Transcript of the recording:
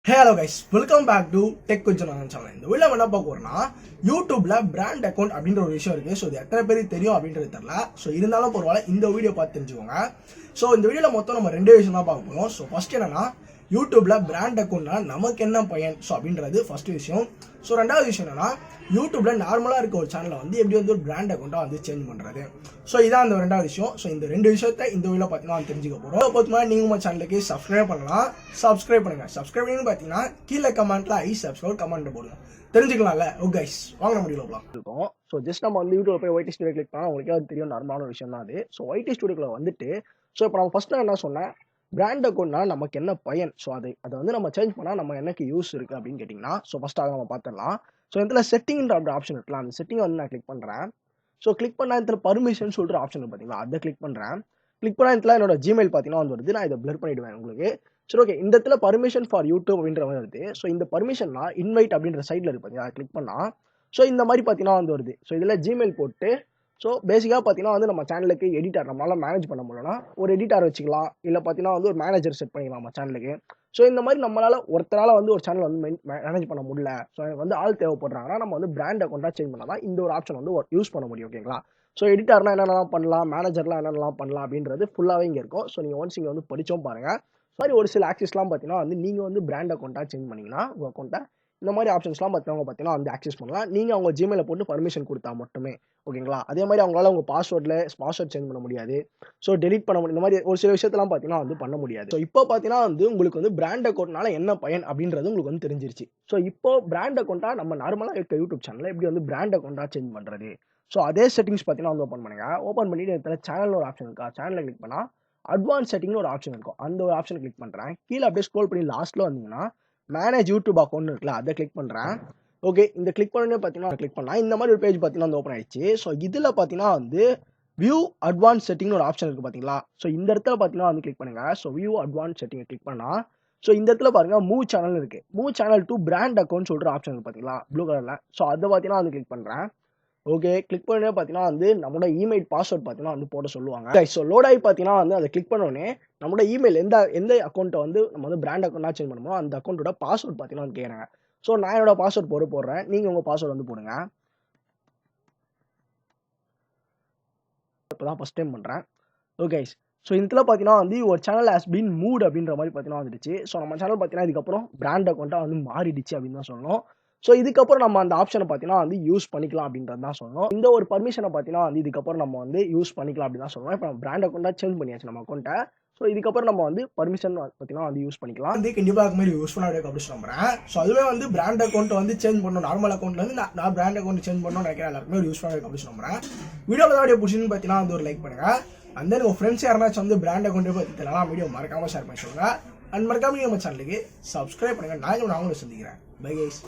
Hello guys, welcome back to TechWithJanaJohn channel. இந்த வீடியோல என்ன பார்க்க போறோம்னா YouTubeல பிராண்ட் அக்கவுண்ட் அப்படின்ற ஒரு விஷயம் இருக்கு. சோ இது எத்தனை பேருக்கு தெரியும் அப்படின்றது தெரியல. சோ இருந்தாலும் பரவாயில்ல இந்த வீடியோ பார்த்து தெரிஞ்சுக்கோங்க. சோ இந்த வீடியோல மொத்தம் நம்ம ரெண்டு விஷயம் தான் பார்க்க போறோம். சோ ஃபர்ஸ்ட் என்னன்னா YouTubeல பிராண்ட் அக்கவுண்ட்னா நமக்கு என்ன பயன் சோ அப்படின்றது ஃபர்ஸ்ட் விஷயம். சோ ரெண்டாவது விஷயம் என்னன்னா YouTubeல நார்மலா இருக்க ஒரு சேனலை வந்து எப்படி வந்து ஒரு பிராண்ட் அக்கவுண்டா வந்து சேஞ்ச் பண்றது. சோ இதான் அந்த ரெண்டாவது விஷயம். சோ இந்த ரெண்டு விஷயத்தை இந்த வீடியோல பார்த்தீங்கன்னா தெரிஞ்சுக்க போறோம். பொதுவா நீங்க நம்ம சேனலுக்கு சப்ஸ்கிரைப் பண்ணலாம். சப்ஸ்கிரைப் பண்ணுங்க. சப்ஸ்கிரைப் பண்ணி பார்த்தீங்கன்னா கீழே கமெண்ட்ல ஐ சப்ஸ்கிரைப் கமெண்ட் போடுங்க. தெரிஞ்சுக்கலாம்ல. ஓகே கைஸ், வாங்க நம்ம வீடியோல போலாம். இருக்கும். சோ ஜஸ்ட் நம்ம வந்து யூடியூப்ல போய் ஒய்டி ஸ்டுடியோ கிளிக் பண்ணா உங்களுக்கு அது தெரியும், நார்மலான விஷயம் தான் அது. சோ ஒய்டி ஸ்டுடியோக்குள்ள வந்துட்டு சோ இப்போ நம்ம ஃபர்ஸ்ட் என்ன சொன்னேன், பிராண்ட் அக்கௌண்ட்னா நமக்கு என்ன பயன், ஸோ அதை வந்து நம்ம சேஞ்ச் பண்ணால் நம்ம எனக்கு யூஸ் இருக்குது அப்படின்னு கேட்டிங்கன்னா ஸோ ஃபஸ்ட் அதை நம்ம பார்த்துடலாம். ஸோ இதில் செட்டிங்ன்ற அப்படி ஆப்ஷன் இருக்கலாம். அந்த செட்டிங் வந்து நான் கிளிக் பண்ணுறேன். ஸோ கிளிக் பண்ணால் இதில் பர்மிஷன் சொல்கிற ஆப்ஷன் பார்த்தீங்களா, அதை கிளிக் பண்ணுறேன். கிளிக் பண்ணால் இதில் என்னோட ஜிமெயில் பார்த்தீங்கன்னா வந்து வருது. நான் இதை பிளர் பண்ணிவிடுவேன் உங்களுக்கு. சரி ஓகே, இந்த இடத்துல பர்மிஷன் ஃபார் யூடியூப் அப்படின்ற மாதிரி வருது. ஸோ இந்த பர்மிஷன்னா இன்வைட் அப்படின்ற சைடில் இருக்கு பார்த்தீங்களா, அதை கிளிக் பண்ணால் ஸோ இந்த மாதிரி பார்த்தீங்கன்னா வந்து வருது. ஸோ இதில் ஜிமெயில் போட்டு ஸோ பேசிக்காக பார்த்தீங்கன்னா வந்து நம்ம சேனலுக்கு எடிட்டர் நம்மளால் மேனேஜ் பண்ண முடியலன்னா ஒரு எடிட்டர் வச்சுக்கலாம், இல்லை பார்த்தீங்கன்னா வந்து ஒரு மேனேஜர் செட் பண்ணிக்கலாம் நம்ம சேனலுக்கு. ஸோ இந்த மாதிரி நம்மளால் ஒருத்தரால் வந்து ஒரு சேனல் வந்து மேனேஜ் பண்ண முடியல, ஸோ எனக்கு வந்து ஆள் தேவைப்படுறாங்கன்னா நம்ம வந்து பிராண்ட் அக்கௌண்ட்டாக சேஞ்ச் பண்ணால் தான் இந்த ஒரு ஆப்ஷன் வந்து யூஸ் பண்ண முடியும். ஓகேங்களா? ஸோ எடிட்டர்னா என்னென்னலாம் பண்ணலாம், மேனேஜர்லாம் என்னென்னலாம் பண்ணலாம் அப்படின்றது ஃபுல்லாகவே இங்கே இருக்கும். ஸோ நீங்கள் ஒன்ஸ் இங்கே வந்து படித்தோம் பாருங்கள். மாதிரி ஒரு சில ஆக்சஸ்லாம் பார்த்தீங்கன்னா வந்து நீங்கள் வந்து பிராண்ட் அக்கௌண்ட்டாக சேஞ்ச் பண்ணிங்கன்னா உங்கள் அக்கௌண்ட்டை இந்த மாதிரி ஆப்ஷன்ஸ்லாம் பார்த்தீங்கன்னா வந்து ஆக்சஸ் பண்ணலாம். நீங்கள் அவங்க ஜிமெயிலில் போட்டு பர்மிஷன் கொடுத்தா மட்டுமே. ஓகேங்களா? அதே மாதிரி அவங்களால உங்கள் பாஸ்வேர்ட் சேஞ்ச் பண்ண முடியாது. ஸோ டெலிட் பண்ண முடியும். இந்த மாதிரி ஒரு சில விஷயத்தெல்லாம் பார்த்தீங்கன்னா வந்து பண்ண முடியாது. ஸோ இப்போ பார்த்தீங்கன்னா வந்து உங்களுக்கு வந்து பிராண்ட் அக்கௌண்ட்னால என்ன பயன் அப்படின்றது உங்களுக்கு வந்து தெரிஞ்சிருச்சு. ஸோ இப்போ பிராண்ட் அக்கௌண்ட்டாக நம்ம நார்மலாக இருக்க யூடியூப் சேனலில் எப்படி வந்து பிராண்ட் அக்கௌண்ட்டாக சேஞ்ச் பண்ணுறது. ஸோ அதே செட்டிங்ஸ் பார்த்தீங்கன்னா வந்து ஓப்பன் பண்ணுங்க. ஓப்பன் பண்ணிட்டு இதில் சேனல் ஒரு ஆப்ஷன் இருக்கா, சேனலில் கிளிக் பண்ணால் அட்வான்ஸ் செட்டிங்னு ஒரு ஆப்ஷன் இருக்கும். அந்த ஒரு ஆப்ஷன் கிளிக் பண்ணுறேன். கீழே அப்படியே ஸ்க்ரோல் பண்ணி லாஸ்ட்டில் வந்தீங்கன்னா மேனேஜ் யூடியூப் அக்கௌண்ட் இருக்குல்ல, அதை கிளிக் பண்ணுறேன். ஓகே, இந்த கிளிக் பண்ணே பார்த்தீங்கன்னா கிளிக் பண்ணலாம். இந்த மாதிரி ஒரு பேஜ் பார்த்தீங்கன்னா வந்து ஓப்பன் ஆயிடுச்சு. ஸோ இதில் பார்த்தீங்கன்னா வந்து வியூ அட்வான்ஸ் செட்டிங்னு ஒரு ஆப்ஷன் இருக்குது பார்த்தீங்களா. ஸோ இந்த இடத்துல பார்த்தீங்கன்னா வந்து கிளிக் பண்ணுங்க. ஸோ வியூ அட்வான்ஸ் செட்டிங்கை கிளிக் பண்ணால் ஸோ இந்த இடத்துல பாருங்க மூவ் சேனல் இருக்குது. Move channel to brand account சொல்கிற ஆப்ஷன் இருக்குது பார்த்தீங்களா ப்ளூ கலரில். ஸோ அதை பார்த்தீங்கன்னா வந்து கிளிக் பண்ணுறேன். ஓகே, கிளிக் பண்ணே பார்த்தீங்கன்னா வந்து நம்மளோட இமெயில் பாஸ்வேர்ட் பார்த்தீங்கன்னா வந்து போட சொல்லுவாங்க. ஸோ லோட் ஆகி பார்த்தீங்கன்னா வந்து அதை கிளிக் பண்ணோடனே நம்மளோட இமெயில் எந்த அக்கௌண்ட்டை வந்து நம்ம வந்து பிராண்ட் அக்கௌண்ட்டாக சேஞ்ச் பண்ணுமோ அந்த அக்கௌண்ட்டோட பாஸ்வேர்ட் பார்த்தீங்கன்னா வந்து கேட்குறாங்க. ஸோ நான் என்னோட பாஸ்வேர்ட் போடுறேன். நீங்கள் உங்கள் பாஸ்வேர்ட் வந்து போடுங்க. இப்போ தான் ஃபஸ்ட் டைம் பண்ணுறேன். ஓகே, ஸோ இதில் பார்த்தீங்கன்னா வந்து ஒரு சேனல் ஹஸ் பீன் மூட் அப்படின்ற மாதிரி பார்த்தீங்கன்னா வந்துடுச்சு. ஸோ நம்ம சேனல் பார்த்தீங்கன்னா இதுக்கப்புறம் பிராண்ட் அக்கௌண்ட்டாக வந்து மாறிடுச்சு அப்படின்னு தான் சொல்லணும். ஸோ இதுக்கப்புறம் நம்ம அந்த ஆப்ஷனை பார்த்தீங்கன்னா வந்து யூஸ் பண்ணிக்கலாம் அப்படின்றது தான் சொல்லணும். இந்த ஒரு பர்மிஷனை பார்த்தீங்கன்னா வந்து இதுக்கப்புறம் நம்ம வந்து யூஸ் பண்ணிக்கலாம் அப்படின்னு தான் சொல்லணும். இப்போ நம்ம பிராண்ட் அக்கௌண்ட்டாக சேஞ்ச் பண்ணியாச்சு நம்ம அக்கௌண்ட்டை. ஸோ இதுக்கப்புறம் நம்ம வந்து பர்மிஷன் பார்த்தீங்கன்னா வந்து யூஸ் பண்ணிக்கலாம். வந்து கண்டிப்பாக மாதிரி யூஸ்ஃபுல்லாக இருக்கும் அப்படின்னு நம்புறேன். ஸோ அதுவே வந்து பிராண்ட் அக்கௌண்ட் வந்து சேஞ்ச் பண்ணணும், நார்மல் அக்கௌண்ட்ல வந்து நான் பிராண்ட் அக்கௌண்ட் சேஞ்ச் பண்ணணும்னு நினைக்கிறேன். எல்லாருக்குமே ஒரு யூஸ்ஃபுல்லாக இருக்கும் அப்படின்னு நம்புறேன். வீடியோவில் தான் பிடிச்சின்னு பார்த்தீங்கன்னா வந்து ஒரு லைக் பண்ணுங்க. அண்ட் தென் உங்கள் ஃப்ரெண்ட்ஸ் யாருனாச்சும் வந்து பிராண்ட் அக்கௌண்ட்டை பற்றி தெரியலாம் வீடியோ மறக்காம ஷேர் பண்ணி சொல்லுங்க. அண்ட் மறக்காம நம்ம சேனலுக்கு சப்ஸ்கிரைப் பண்ணுங்க. நான் உங்களை சந்திக்கிறேன். Bye guys.